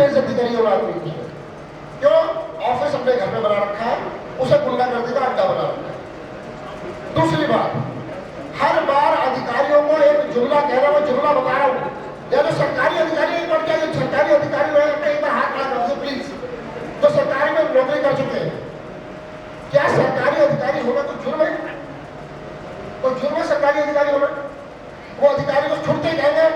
बेइज्जती करी है आदमी की। क्यों? ऑफिस अपने घर में बना रखा है, उसे गुंडागर्दी का अड्डा बना रखा है। दूसरी बात, हर बार अधिकारियों को एक जुमला कह रहा हूं, जुमला बता रहा हूं, या जो सरकारी अधिकारी एक बार क्या, जो सरकारी अधिकारी रहे अपने एक बार हाथ खड़ा कर दो प्लीज, जो सरकारी में नौकरी कर चुके हैं। क्या सरकारी अधिकारी होना कोई जुर्म है? कोई जुर्म है सरकारी अधिकारी होना? वो अधिकारी को छुट्टी कहेंगे,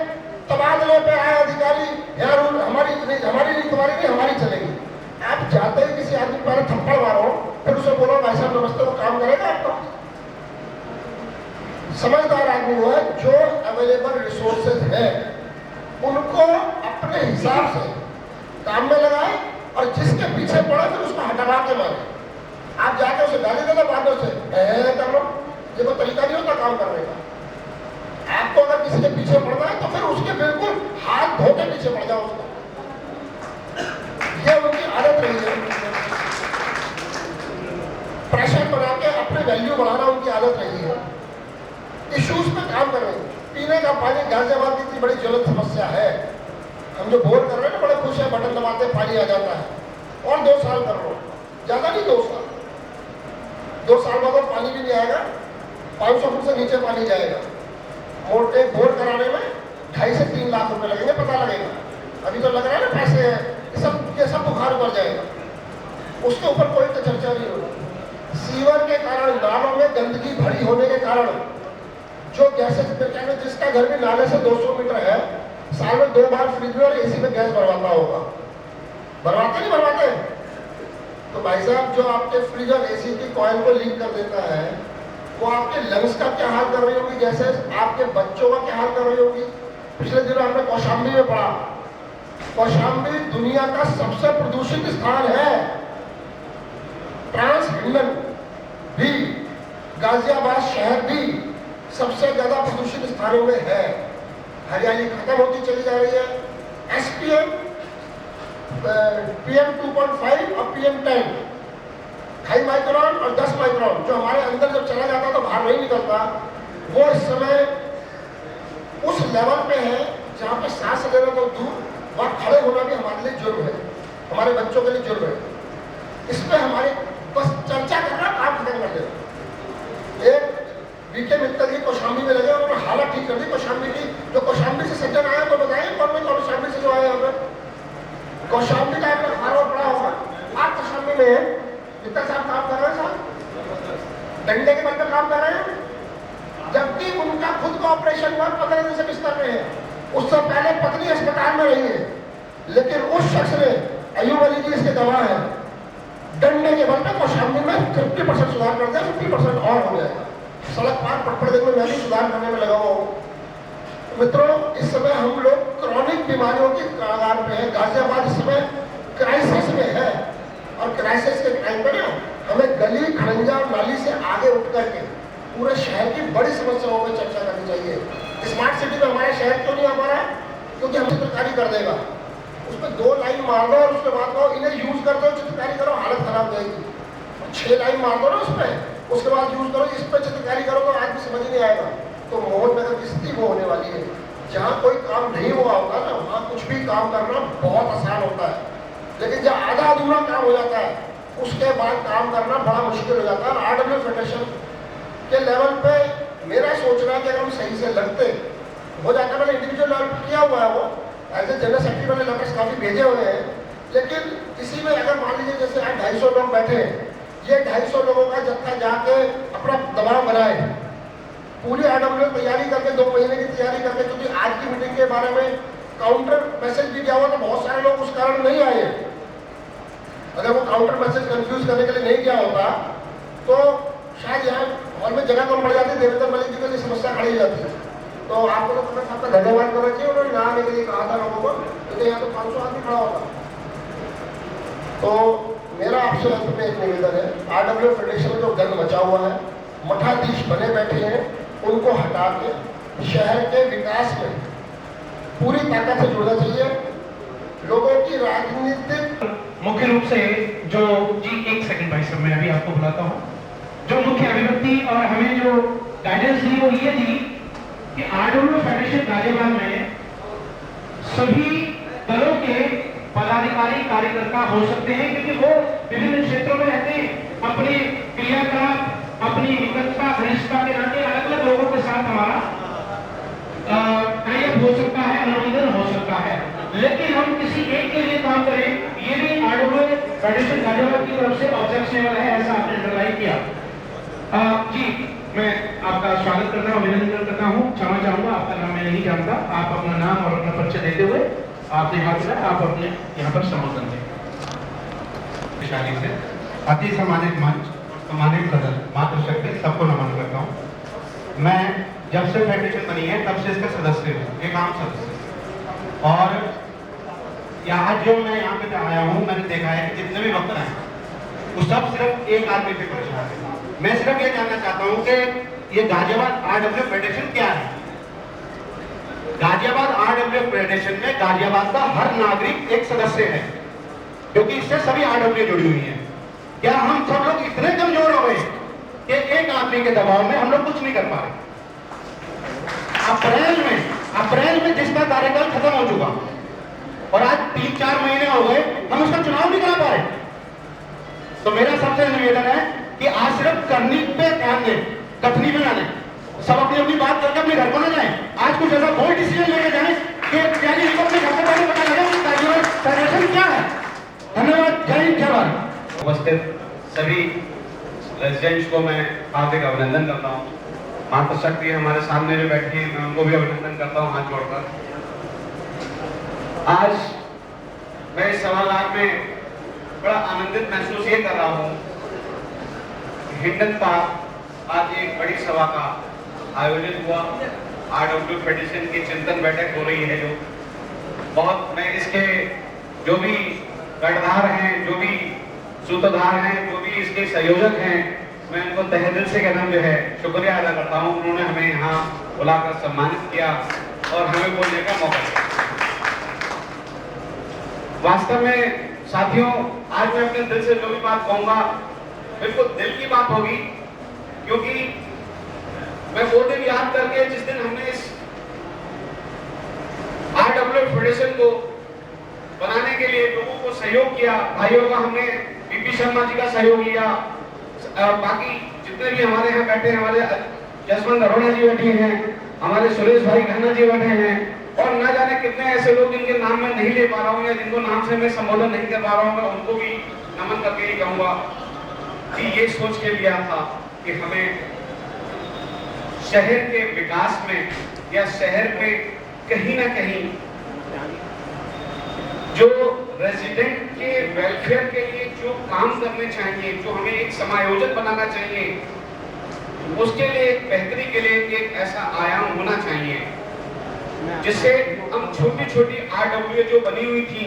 तबादले पे आए अधिकारी, यार हमारी नहीं, तुम्हारी नहीं, हमारी चलेगी। आप जाते ही किसी आदमी पर थप्पड़ मारो, फिर उसे बोलो भाई साहब नमस्ते, वो काम करेगा आपको? समझदार आदमी वो है जो अवेलेबल रिसोर्सेज है उनको अपने हिसाब से काम में लगाए, और जिसके पीछे पड़े फिर उसको हटा के मारे। आप जाके उसे गाली दे दो बाद में उसे कर लो, ये कोई तरीका नहीं होता काम करने का। आपको अगर किसी के पीछे पड़ना है तो फिर उसके बिल्कुल हाथ धो के पीछे पड़ जाओ उसको। ये उनकी आदत रही है, प्रेशर बना के अपने वैल्यू बढ़ाना उनकी आदत रही है। इश्यूज पे काम कर रहे हैं। पीने का पानी गाजियाबाद की इतनी बड़ी ज्वलंत समस्या है, हम जो बोर कर रहे हैं ना, बड़े खुश है, बटन दबाते पानी आ जाता है। और 2 साल कर लो, ज्यादा नहीं 2 साल, 2 साल बाद और पानी भी नहीं आएगा, 500 फुट से नीचे पानी जाएगा। मोटे बोर कराने में 2.5 से 3 लाख रुपए लगेंगे, पता लगेगा। अभी तो लग रहा है ना पैसे, ये सब बुखार उतर जाएगा, उसके ऊपर कोई तो चर्चा नहीं होगी। सीवर के कारण, नालों में गंदगी भरी होने के कारण जो गैसेज, जिसका घर भी नाले से 200 मीटर है, साल में 2 बार फ्रिज में और एसी में गैस भरवाता होगा, भरवाते नहीं भरवाते? तो भाई साहब जो आपके फ्रिज और एसी की कॉइल को लीक कर देता है, वो आपके लंग्स का क्या हाल कर रही होगी गैसेज, आपके बच्चों का क्या हाल कर रही होगी। पिछले दिनों हमने कौशाम्बी में पढ़ा, कौशाम्बी दुनिया का सबसे प्रदूषित स्थान है। ट्रांस हिंडन भी, गाजियाबाद शहर भी सबसे ज्यादा प्रदूषित स्थानों में है। हरियाली खत्म होती चली जा रही है। एसपीएम, PM 2.5 और PM 10, 2.5 माइक्रोन और 10 माइक्रोन जो हमारे अंदर जब चला जाता तो बाहर नहीं निकलता, वो इस समय उस लेवल पे है जहाँ पे सांस लेना तो दूर, वहाँ खड़े होना भी हमारे लिए जुर्म है, हमारे बच्चों के लिए जुर्म है। इस पर हमारी बस चर्चा करना, काम खत्म कर देना। एक बीके मित्तल जी कौशाम्बी में लगे, उन्होंने हालत ठीक कर दी कौशाम्बी की। जो कौशाम्बी से सज्जन आया तो बताइए कौन में कौशाम्बी से जो आया यहाँ पे? कौशाम्बी का आपका खारो पड़ा होगा, आप कौशाम्बी में है, कितना साहब काम कर रहे हैं साहब, डंडे के बल पे काम कर रहे हैं, जबकि उनका खुद का ऑपरेशन हुआ 15 दिन से बिस्तर में है। उससे पहले पत्नी अस्पताल में रही है, लेकिन उस शख्स ने, अयूब अली जी इसके गवाह है, डंडे के बल पे कौशाम्बी में 50% सुधार कर दिया, 50% और हो जाएगा। सड़क पार पटपड़ दिन में मैं भी सुधार करने में लगा हुआ हूँ। मित्रों, इस समय हम लोग क्रॉनिक बीमारियों की कगार पे है। गाजियाबाद इस समय क्राइसिस में है, और क्राइसिस के टाइम पे ना हमें गली खड़ंजा और नाली से आगे उठ करके पूरे शहर की बड़ी समस्याओं पर चर्चा करनी चाहिए। स्मार्ट सिटी में हमारा शहर क्यों नहीं आ पा रहा है? क्योंकि हम चित्रकारी कर देगा, उस पर 2 लाइन मार दो और उसके बाद कहो इन्हें यूज कर दो, चित्रकारी करो, हालत खराब जाएगी। 6 लाइन मार दो ना उस पर, उसके बाद यूज करो, इस पर चित्रकारी करो तो आदमी समझ नहीं आएगा। तो मोहन नगर की स्थिति वो होने वाली है, जहाँ कोई काम नहीं हुआ होता ना, वहाँ कुछ भी काम करना बहुत आसान होता है, लेकिन जब आधा अधूरा काम हो जाता है उसके बाद काम करना बड़ा मुश्किल हो जाता है। RW फेडरेशन के लेवल पे मेरा सोचना है कि अगर हम सही से लगते हो जाता है। मैंने इंडिविजुअल लेवल पर किया हुआ है, वो एज ए जनरल सेक्रेटरी मैंने लेटर्स काफ़ी भेजे हुए हैं, लेकिन इसी में अगर मान लीजिए जैसे आज 250 लोग बैठे हैं, ये 250 लोगों का जत्था जाके अपना दबाव बनाए, पूरी RW तैयारी करके 2 महीने की तैयारी करके, क्योंकि आज की मीटिंग के बारे में काउंटर मैसेज भी दिया हुआ तो बहुत सारे लोग उस कारण नहीं आए। अगर वो काउंटर मैसेज कंफ्यूज करने के लिए नहीं किया होता तो शायद यहाँ हॉल में जगह कम पड़ जाती, देवेंद्र मलिक जी की समस्या खड़ी हो जाती है। तो आपको तो पता आपका धन्यवाद करना चाहिए, उन्होंने ना आने के लिए कहा था लोगों को, क्योंकि यहाँ तो 500 आदमी खड़ा होता। तो मेरा आपसे अंत में एक निवेदन है, RW फेडरेशन में जो गंद मचा हुआ है, मठाधीश बने बैठे हैं, उनको हटा के शहर के विकास में पूरी ताकत से जुड़ना चाहिए। लोगों की राजनीतिक मुख्य रूप से जो जी 1 सेकंड भाई साहब, मैं अभी आपको बुलाता हूँ। जो मुख्य अभिव्यक्ति और हमें जो गाइडेंस दी वो ये दी कि RW फेडरेशन गाजियाबाद में सभी दलों के पदाधिकारी कार्यकर्ता हो सकते हैं, क्योंकि वो विभिन्न क्षेत्रों में रहते हैं, अपनी क्रियाकलाप, अपनी निकटता, घनिष्ठता के नाते अलग अलग लोगों के साथ हमारा टाइप हो सकता है, अनुबंधन हो सकता है। लेकिन हम किसी एक के लिए काम करें, ये भी आरडब्ल्यू फेडरेशन गाजियाबाद की तरफ से ऑब्जेक्शनेबल है, ऐसा आपने अंडरलाइन किया। जी, मैं आपका स्वागत करता हूँ, अभिनंदन करता हूँ। क्षमा चाहूंगा, आपका नाम मैं नहीं जानता। आप अपना नाम और अपना परिचय देते हुए आपने हाथ मिलाया, आप अपने यहाँ पर संबोधन दें। विशाली से अति सम्मानित मंच, सम्मानित सदस्य, मातृशक्ति सबको नमन करता हूँ। मैं जब से फेडरेशन बनी है तब से इसका सदस्य हूँ, एक आम सदस्य। और आज जो मैं यहाँ पे आया हूँ, मैंने देखा है कि जितने भी वक्त हैं वो सब सिर्फ एक आदमी पे परेशान है। मैं सिर्फ ये जानना चाहता हूँ कि ये गाजियाबाद आरडब्ल्यू फेडरेशन क्या है। गाजियाबाद आरडब्ल्यू फेडरेशन में गाजियाबाद का हर नागरिक एक सदस्य है, क्योंकि इससे सभी आरडब्ल्यू जुड़ी हुई है। क्या हम सब लोग इतने कमजोर हो गए कि एक आदमी के दबाव में हम लोग कुछ नहीं कर पा रहे? अप्रैल में जिसका कार्यकाल खत्म हो चुका और आज 3-4 महीने हो गए, हम उसका चुनाव नहीं करा पा रहे। तो मेरा सबसे निवेदन है कि आज सिर्फ करनी पे ध्यान दें, कथनी पे ना दें। सब अपनी अपनी बात करके अपने घर को ना जाएं। आज कुछ ऐसा कोई डिसीजन लेके जाएं कि क्या जी इनको अपने घर से पहले पता लगे कि गाजियाबाद फेडरेशन क्या है। धन्यवाद, जय हिंद, जय भारत। उपस्थित सभी रेजिडेंट्स को मैं हार्दिक अभिनंदन करता हूँ। मातृशक्ति हमारे सामने जो बैठी है, मैं उनको भी अभिनंदन करता हूँ हाथ जोड़कर। आज मैं इस सभागार में बड़ा आनंदित महसूस ये कर रहा हूँ। हिंडन पार्क आज एक बड़ी सभा का आयोजन हुआ। आरडब्ल्यू फेडरेशन की चिंतन बैठक हो रही है, जो बहुत, मैं इसके जो भी कर्णधार हैं, जो भी सूत्रधार हैं, जो भी इसके संयोजक हैं, मैं उनको तहे दिल से कहना जो है शुक्रिया अदा करता हूँ। उन्होंने हमें यहाँ बुलाकर सम्मानित किया और हमें बोलने का मौका दिया। वास्तव में साथियों, आज मैं अपने दिल से जो भी बात कहूंगा बिल्कुल दिल की बात होगी, क्योंकि मैं वो दिन याद करके जिस दिन हमने इस आरडब्ल्यू फेडरेशन को बनाने के लिए लोगों को सहयोग किया, भाइयों का हमने बीपी शर्मा जी का सहयोग लिया, बाकी जितने भी हमारे यहाँ बैठे हैं, हमारे जसवंत अरोड़ा जी बैठे हैं, हमारे सुरेश भाई खन्ना जी बैठे हैं, और ना जाने कितने ऐसे लोग जिनके नाम मैं नहीं ले पा रहा हूँ या जिनको नाम से मैं संबोधन नहीं कर पा रहा हूँ, मैं उनको भी नमन करके ही कहूंगा कि ये सोच के लिया था कि हमें शहर के विकास में या शहर में कहीं ना कहीं जो रेजिडेंट के वेलफेयर के लिए जो काम करने चाहिए, जो हमें एक समायोजन बनाना चाहिए, उसके लिए एक बेहतरी के लिए एक ऐसा आयाम होना चाहिए जिससे हम छोटी छोटी आरडब्ल्यू जो बनी हुई थी,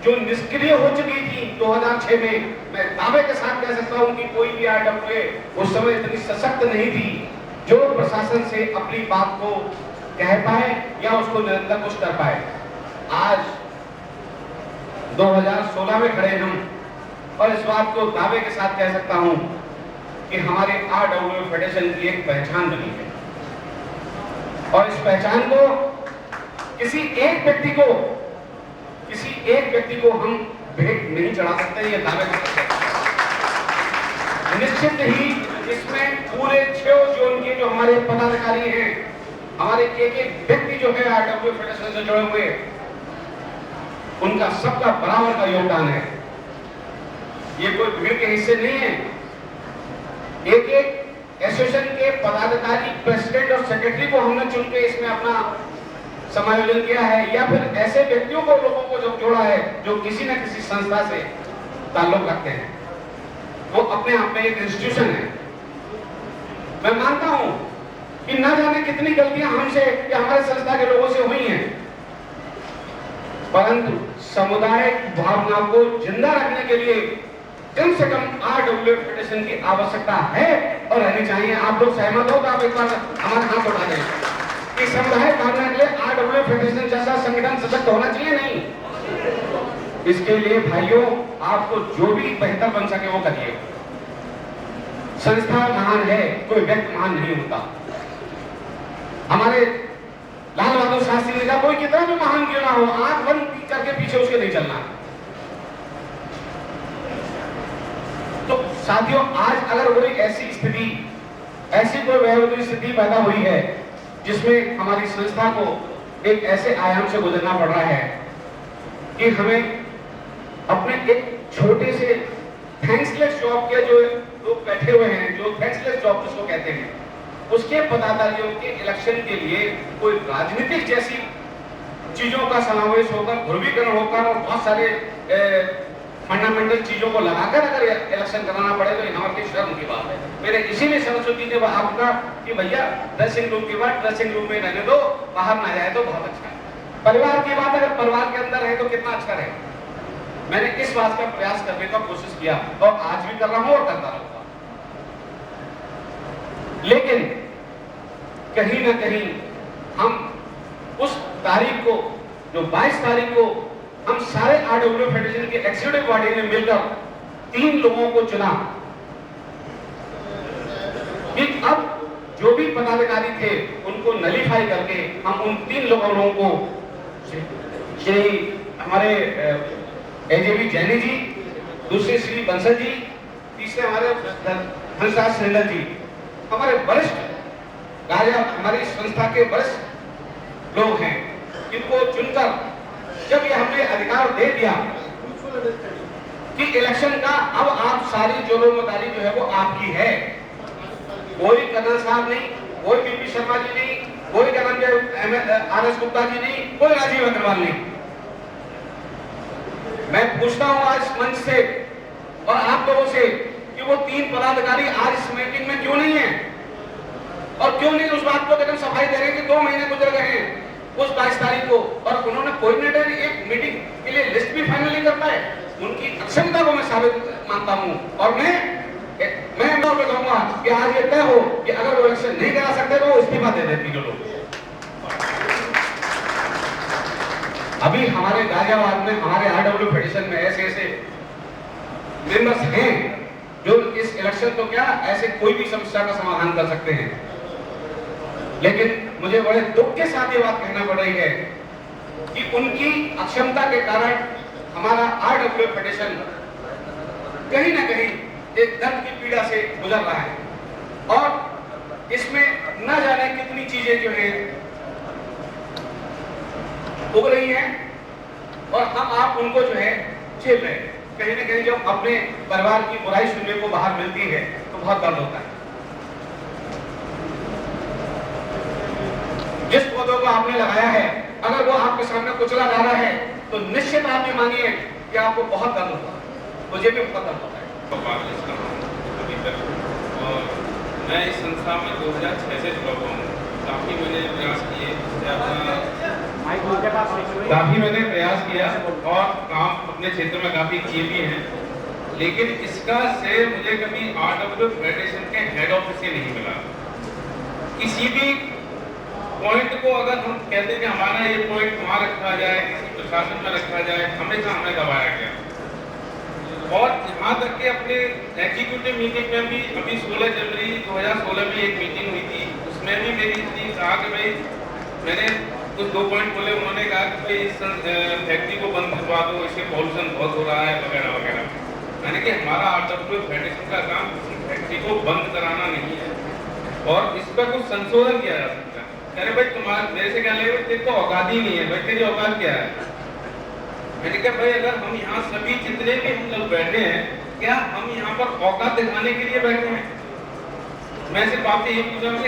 जो निष्क्रिय हो चुकी थी 2006 में, मैं दावे के साथ कह सकता हूं कि कोई भी आरडब्ल्यू उस समय इतनी सशक्त नहीं थी जो प्रशासन से अपनी बात को कह पाए या उसको निरंतर कुछ कर पाए। आज 2016 में खड़े हम और इस बात को दावे के साथ कह सकता हूं कि हमारे आरडब्ल्यू फेडरेशन की एक पहचान बनी है, और इस पहचान को किसी एक व्यक्ति को हम भेंट नहीं चढ़ा सकते, ये दावे कर सकते। निश्चित ही इसमें पूरे 6 जोन के जो हमारे पदाधिकारी हैं, हमारे एक व्यक्ति जो है आरडब्ल्यू फेडरेशन से जुड़े हुए, उनका सबका बराबर का योगदान है। ये कोई भीड़ के हिस्से नहीं है। एक एसोसिएशन के पदाधिकारी, प्रेसिडेंट और सेक्रेटरी को हमने चुन के इसमें अपना समायोजन किया है, या फिर ऐसे व्यक्तियों को, लोगों को जो जोड़ा है जो किसी न किसी संस्था से ताल्लुक रखते हैं। वो अपने आप में एक इंस्टीट्यूशन है। मैं मानता हूं कि ना जाने कितनी गलतियां हमसे या हमारे संस्था के लोगों से हुई हैं, परंतु समुदाय की भावना को जिंदा रखने के लिए कम से कम आरडब्ल्यू फेडरेशन की आवश्यकता है और रहनी चाहिए। आप लोग सहमत हो तो आप एक बार हमारे हाथ उठा दें कि समुदाय भावना के लिए आरडब्ल्यू फेडरेशन जैसा संगठन सशक्त होना चाहिए। नहीं, इसके लिए भाइयों आपको जो भी बेहतर बन सके वो करिए। संस्था महान है, कोई व्यक्ति महान नहीं होता। हमारे लाल बहादुर शास्त्री ने कहा, कोई कितना भी महान क्यों ना हो, आंख बंद करके पीछे उसके नहीं चलना। साथियों, आज अगर कोई ऐसी स्थिति, ऐसी कोई भयावह स्थिति पैदा हुई है जिसमें हमारी संस्था को एक ऐसे आयाम से गुजरना पड़ रहा है कि हमें अपने एक छोटे से थैंक्सलेस जॉब के जो लोग बैठे हुए हैं, जो थैंक्सलेस जॉब जिसको कहते हैं, उसके पदाधिकारियों के इलेक्शन के लिए कोई राजनीतिक जैसी चीजों का समावेश होकर, ध्रुवीकरण होकर और बहुत सारे फंडामेंटल चीजों को लगाकर अगर इलेक्शन कराना पड़े तो यहाँ की शर्म की बात है। मेरे इसीलिए सरस्वती ने आपका कि भैया ड्रेसिंग रूम के बाद ड्रेसिंग रूम में रहने दो, बाहर ना जाए तो बहुत अच्छा है। परिवार की बात अगर परिवार के अंदर है तो कितना अच्छा रहे। मैंने इस बात का प्रयास करने का कोशिश किया और आज भी कर रहा हूं और करता रहूंगा। लेकिन कहीं ना कहीं हम उस तारीख को, जो 22 तारीख को हम सारे आरडब्ल्यू फेडरेशन के एग्जीक्यूटिव बॉडी ने मिलकर 3 लोगों को चुना कि अब जो भी पदाधिकारी थे उनको नलीफाई करके हम उन 3 लोगों को, श्री हमारे एजेबी जैनी जी, दूसरे श्री बंसल जी, तीसरे हमारे हंसराज सिंगल जी, हमारे वरिष्ठ हमारी संस्था के वरिष्ठ लोग हैं, इनको चुनकर जब ये हमने अधिकार दे दिया कि इलेक्शन का अब आप सारी जिम्मेदारी जो है वो आपकी है, कोई कर्नल साहब नहीं, कोई बीपी शर्मा जी नहीं, कोई क्या नाम है RS गुप्ता जी नहीं, कोई राजीव अग्रवाल नहीं। मैं पूछता हूं आज मंच से और आप लोगों से कि वो 3 पदाधिकारी आज इस मीटिंग में क्यों नहीं है, और क्यों नहीं उस बात को एकदम सफाई दे रहे हैं कि 2 महीने गुजर गए हैं उस 22 तारीख को और उन्होंने कोऑर्डिनेटर एक मीटिंग के लिए लिस्ट भी फाइनल नहीं कर पाए। उनकी अक्षमता को मैं साबित मानता हूं और मैं कहूंगा कि आज ये तय हो कि अगर वो इलेक्शन नहीं करा सकते तो वो इस्तीफा दे देते हैं लोग। अभी हमारे गाजियाबाद में, हमारे आरडब्ल्यू फेडरेशन में ऐसे मेंबर्स हैं जो इस इलेक्शन को क्या ऐसे कोई भी समस्या का समाधान कर सकते हैं। लेकिन मुझे बड़े दुख के साथ ये बात कहना पड़ रही है कि उनकी अक्षमता के कारण हमारा आरडब्ल्यू फेडरेशन कहीं ना कहीं एक दर्द की पीड़ा से गुजर रहा है और इसमें न जाने कितनी चीजें जो है उग रही हैं और हम आप उनको जो है झेल रहे हैं। कहीं ना कहीं जब अपने परिवार की बुराई सुनने को बाहर मिलती है तो बहुत दर्द होता है। जिस पौधों को आपने लगाया है अगर वो आपके सामने कुचला जा रहा है तो निश्चित आप ये मानिए कि आपको बहुत दर्द होता है। मुझे भी बहुत दर्द होता है। अभी तक और मैं इस संस्था में 2006 से जुड़ा हुआ हूँ। काफ़ी मैंने प्रयास किए और काम अपने क्षेत्र में काफ़ी किए भी हैं, लेकिन इसका श्रेय मुझे कभी आरडब्ल्यू फेडरेशन के हेड ऑफिस से नहीं मिला। किसी भी पॉइंट को अगर हम कहते हैं कि हमारा ये पॉइंट वहाँ रखा जाए, किसी प्रशासन में रखा जाए, हमेशा हमें दबाया गया। और यहाँ तक कि अपने एग्जीक्यूटिव मीटिंग में भी अभी 16 जनवरी 2016 में एक मीटिंग हुई थी, उसमें भी मेरी इतनी कहा कि भाई मैंने कुछ 2 पॉइंट बोले, उन्होंने कहा कि भाई इस फैक्ट्री को बंद करवा दो, इससे पॉल्यूशन बहुत हो रहा है वगैरह वगैरह। मैंने कि हमारा आरडब्ल्यू फेडरेशन का काम किसी फैक्ट्री को बंद कराना नहीं है और इस पर कुछ संशोधन किया जा सकता है। अरे भाई तुम्हारे मेरे से क्या लगे, तेरे तो औकात ही नहीं है भाई, तेरी औकात क्या है। मैंने कहा भाई अगर हम यहाँ सभी जितने भी हम लोग बैठे हैं, क्या हम यहाँ पर औकात दिखाने के लिए बैठे हैं? मैं सिर्फ आपसे ये पूछ रहा हूँ,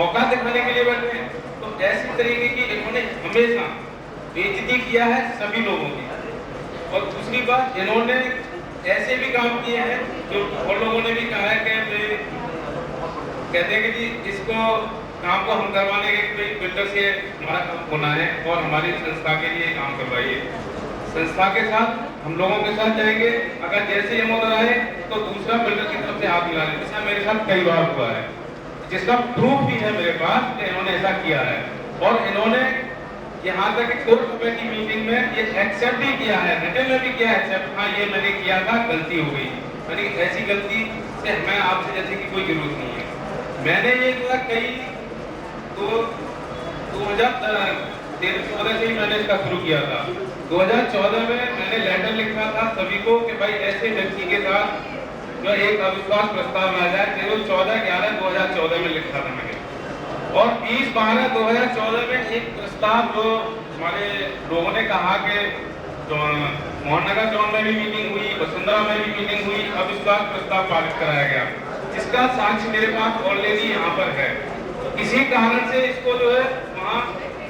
औकात दिखाने के लिए बैठे हैं? तो ऐसी तरीके की इन्होंने हमेशा बेइज्जती किया है सभी लोगों की। और दूसरी बात, इन्होंने ऐसे भी काम किए हैं जो और लोगों ने भी कहा है कि कहते हैं कि जी इसको काम को हम करवाने के बिल्डर से हमारा काम होना है और हमारी संस्था के लिए काम करवाइए। संस्था के साथ हम लोगों के साथ जाएंगे, अगर जैसे हम उधर आए तो दूसरा बिल्डर की तरफ से हाथ मिला लें। ऐसा मेरे साथ कई बार हुआ है, जिसका प्रूफ भी है मेरे पास कि इन्होंने ऐसा किया है। और इन्होंने यहाँ तक कोर कमेटी मीटिंग में ये एक्सेप्ट भी किया है, रिटर्न में भी किया है एक्सेप्ट, हाँ ये मैंने किया था, गलती हो गई। मैंने ऐसी गलती से मैं आपसे जैसे कि कोई जरूरत नहीं है। मैंने ये किया कई 2014 से ही मैंने इसका शुरू किया था। 2014 में मैंने लेटर लिखा था सभी को कि भाई ऐसे व्यक्ति के साथ जो एक अविश्वास प्रस्ताव लाया जाए, केवल 14/11/2014 में लिखा था मैंने, और 30/12/2014 में एक प्रस्ताव जो हमारे लोगों ने कहा कि मोहननगर जोन में भी मीटिंग हुई, वसुंधरा में भी मीटिंग हुई, अविश्वास प्रस्ताव पारित कराया गया, जिसका साक्ष्य मेरे पास ऑलरेडी यहाँ पर है। किसी कारण से इसको जो है वहाँ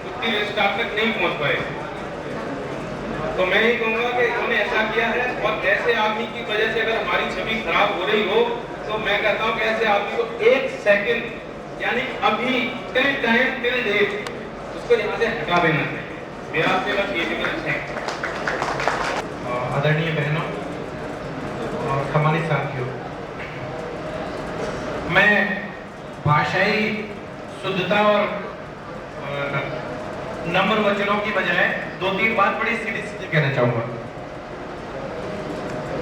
उसकी रजिस्ट्रार तक नहीं पहुँच पाए। तो मैं ही कहूँगा कि इन्होंने ऐसा किया है, और ऐसे आदमी की वजह से अगर हमारी छवि खराब हो रही हो तो मैं कहता हूँ कि ऐसे आदमी को 1 सेकंड यानी अभी टिल टाइम टिल डेट उसको यहाँ से हटा देना चाहिए। मेरा आपसे बस ये निवेदन है। आदरणीय बहनों और सम्मानित साथियों, मैं भाषाई शुद्धता और नम्र वचनों की बजाय 2-3 बात बड़ी सीधी सीधी कहना चाहूंगा,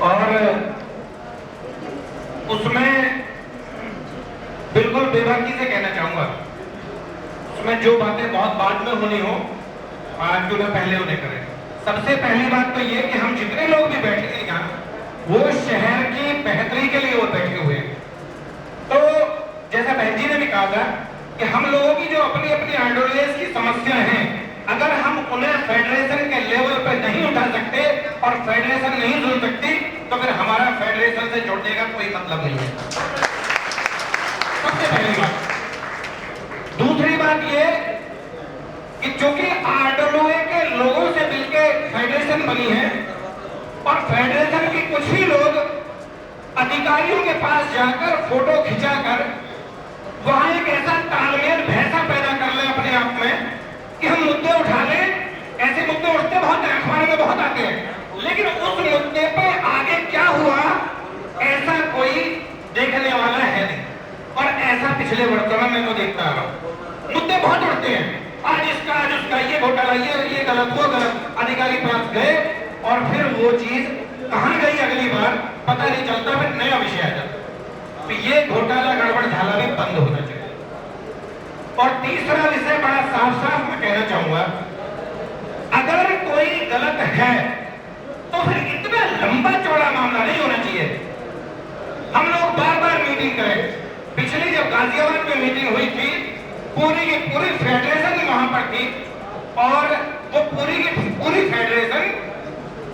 और उसमें बिल्कुल बेबाकी से कहना चाहूंगा। उसमें जो बातें बहुत बाद में होनी हो, आज जो ना पहले उन्हें करें। सबसे पहली बात तो ये कि हम जितने लोग भी बैठे हैं यहाँ, वो शहर की बेहतरी के लिए वो बैठे हुए हैं। तो जैसा बहन जी ने भी कहा था कि हम लोगों की जो अपनी अपनी आइडियोलॉजीज की समस्या है, अगर हम उन्हें फेडरेशन के लेवल पर नहीं उठा सकते और फेडरेशन नहीं सुन सकती, तो फिर हमारा फेडरेशन से जुड़ने का कोई मतलब नहीं है। सबसे पहली बात। दूसरी बात ये कि चूंकि आरडब्ल्यूए के लोगों से मिलकर फेडरेशन बनी है, और फेडरेशन के कुछ ही लोग अधिकारियों के पास जाकर फोटो खिंचाकर वहां एक ऐसा तालमेल भैंसा पैदा कर ले अपने आप में कि हम मुद्दे उठा ले। ऐसे मुद्दे उठते बहुत हैं, अखबार में बहुत आते हैं, लेकिन उस मुद्दे पे आगे क्या हुआ ऐसा कोई देखने वाला है नहीं। और ऐसा पिछले वर्षों में मैं तो देखता आ रहा हूँ, मुद्दे बहुत उठते हैं, आज इसका आज उसका, ये घोटाला, ये गलत, वो गलत। अधिकारी पास गए और फिर वो चीज कहां गई अगली बार पता नहीं चलता, फिर नया विषय आ जाता। तो ये घोटाला गड़बड़ झाला भी बंद होना चाहिए। और तीसरा विषय बड़ा साफ साफ मैं कहना चाहूंगा, अगर कोई गलत है तो फिर इतना लंबा चौड़ा मामला नहीं होना चाहिए। हम लोग बार बार मीटिंग करें। पिछली जब गाजियाबाद में मीटिंग हुई थी, पूरी की पूरी फेडरेशन वहां पर थी, और वो पूरी की पूरी फेडरेशन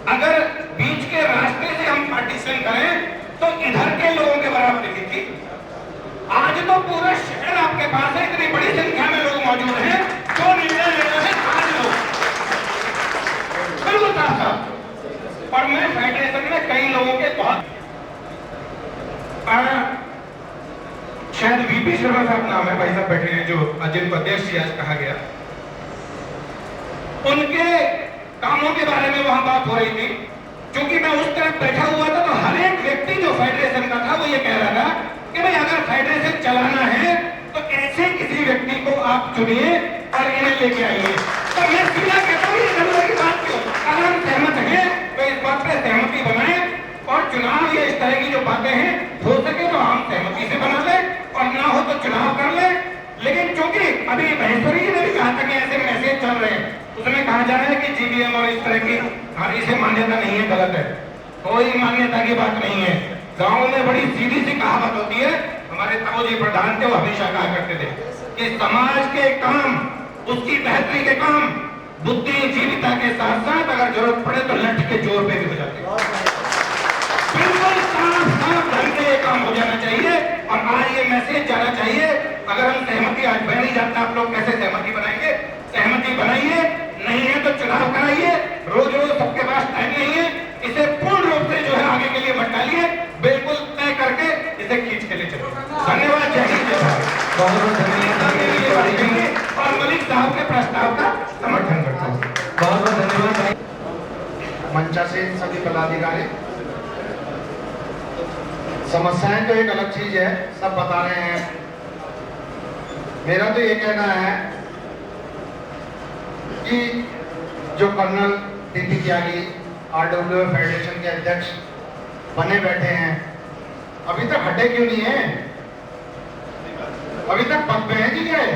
अगर बीच के रास्ते से हम पार्टीशन करें तो इधर के लोगों के बराबर की थी। आज तो पूरा शहर आपके पास है, इतनी बड़ी संख्या में लोग मौजूद हैं, जो निर्णय लेना है आज लोग बिल्कुल साफ। और मैं फेडरेशन में कई लोगों के बहुत, शायद वीपी शर्मा साहब नाम है, भाई साहब बैठे हैं, जो जिनको अध्यक्ष आज कहा गया, उनके कामों के बारे में वहां बात हो रही थी। क्योंकि मैं उस तरफ बैठा हुआ था, तो हर एक व्यक्ति जो फेडरेशन का था वो ये कह रहा था कि भाई अगर फेडरेशन चलाना है तो ऐसे किसी व्यक्ति को आप चुनिए और इन्हें लेके आइए। तो मैं सीधा कहता हूँ, ये जरूरत की बात क्यों? अगर हम सहमत हैं तो इस बात पे सहमति बनाए, और चुनाव या इस तरह की जो बातें हैं हो सके तो हम सहमति से बना ले, और ना हो तो चुनाव कर ले। लेकिन चूंकि अभी महेश्वरी जी ने भी कहा था कि ऐसे मैसेज चल रहे हैं, उसमें कहा जा रहा है कि जीबीएम और इस तरह की इसे मान्यता नहीं है, गलत है। कोई मान्यता की बात नहीं है। गांव में बड़ी सीधी सी कहावत होती है, हमारे ताऊजी प्रधान थे, वो हमेशा कहा करते थे कि समाज के काम, उसकी बेहतरी के काम बुद्धिजीविता के साथ साथ अगर जरूरत पड़े तो लठ के जोर पे भी हो जाते हैं। बिल्कुल साफ साफ ढंग से ये काम हो जाना चाहिए, और आज ये मैसेज जाना चाहिए। अगर हम सहमति आज बन नहीं जाता, आप लोग कैसे सहमति बनाएंगे? सहमति बनाइए, नहीं है तो चुनाव कराइए। रोज रोज सबके पास टाइम नहीं है, इसे पूर्ण रूप से जो है आगे के लिए मत डालिए, बिल्कुल तय करके इसे खींच के ले चलिए। धन्यवाद। जय हिंद, जय भारत। बहुत धन्यवाद। और मलिक साहब के प्रस्ताव का समर्थन करता हूँ। बहुत बहुत धन्यवाद। मंचासीन सभी पदाधिकारी, समस्याएं तो एक अलग चीज है, सब बता रहे हैं। मेरा तो ये कहना है कि जो कर्नल टीपी त्यागी आरडब्ल्यूए फेडरेशन के अध्यक्ष बने बैठे हैं, अभी तक हटे क्यों नहीं है? अभी तक पद पे हैं जी क्या है?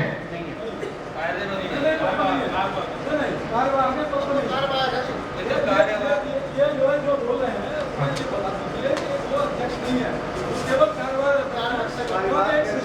ये जो बोल रहे हैं केवल कारवार